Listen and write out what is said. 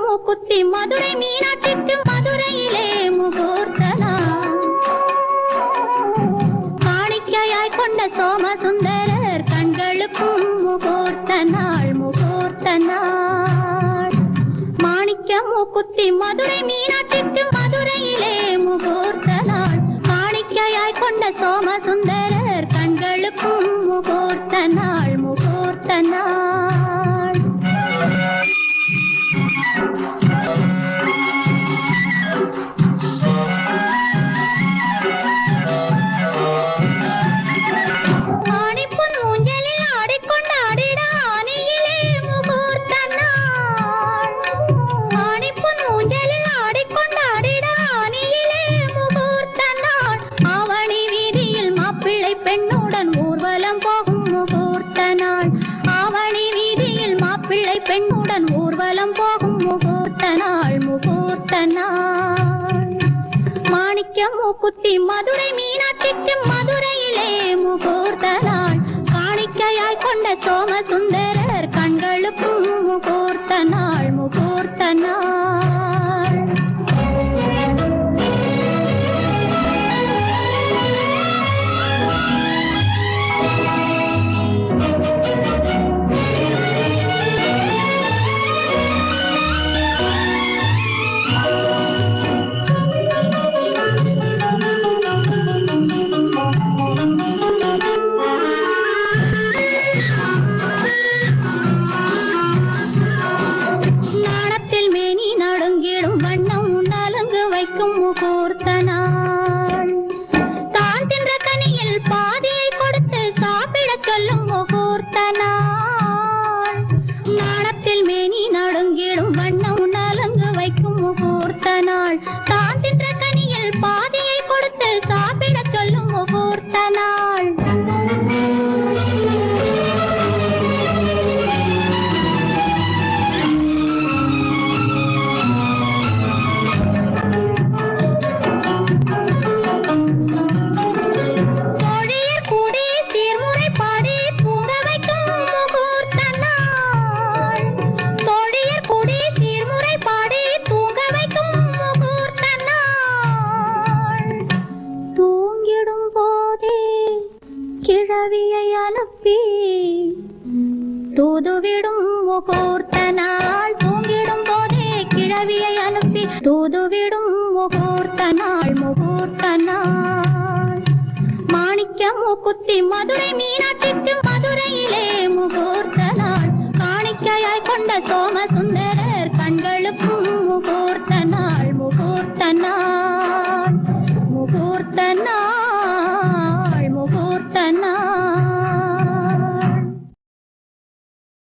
மூக்குத்தி மதுரை மீனாட்சிக்கு மதுரையிலே முகூர்த்தனா காணிக்கையாய் கொண்ட சோமசுந்தரர் கண்களுக்கும் முகூர்த்த நாள் முகூர்த்த நாள். மாணிக்க மூக்குத்தி மதுரை மீனாட்சிக்கு மதுரையிலே முகூர்த்த நாள் காணிக்கையாய் கொண்ட சோமசுந்தரர் கண்களுக்கும் முகூர்த்த நாள் முகூர்த்த நாள். பெண்ணுடன் ஊர்வலம் போகும் முகூர்த்த நாள் முகூர்த்த நாள். மாணிக்க மூக்குத்தி மதுரை மீனாட்சிக்கு மதுரையிலே முகூர்த்த நாள் காணிக்கையாய் கொண்ட சோமசுந்தரர் கண்களுக்கும் முகூர்த்த நாள் முகூர்த்த நாள். முகூர்த்த நாள் தான் தின்ற கனியில் பாதியை கொடுத்து சாப்பிட சொல்லும் முகூர்த்த நாள். நாணத்தில் மேனி நடுங்கிடும் வண்ணம் நலங்கு வைக்கும் முகூர்த்த நாள் தான் தின்ற கனியில் பாதியை கொடுத்து சாப்பிட சொல்லும் முகூர்த்த நாள். கிழவியை அனுப்பி தூதுவிடும் முகூர்த்த நாள் தூங்கிடும் போதே கிழவியை அனுப்பி தூதுவிடும் முகூர்த்த நாள் முகூர்த்த நாள். மாணிக்க மூக்குத்தி மதுரை மீனாட்சிக்கு மதுரையிலே முகூர்த்த நாள் காணிக்கையாய் கொண்ட சோமசுந்தரர் கண்களுக்கும் முகூர்த்த நாள் முகூர்த்த நாள்.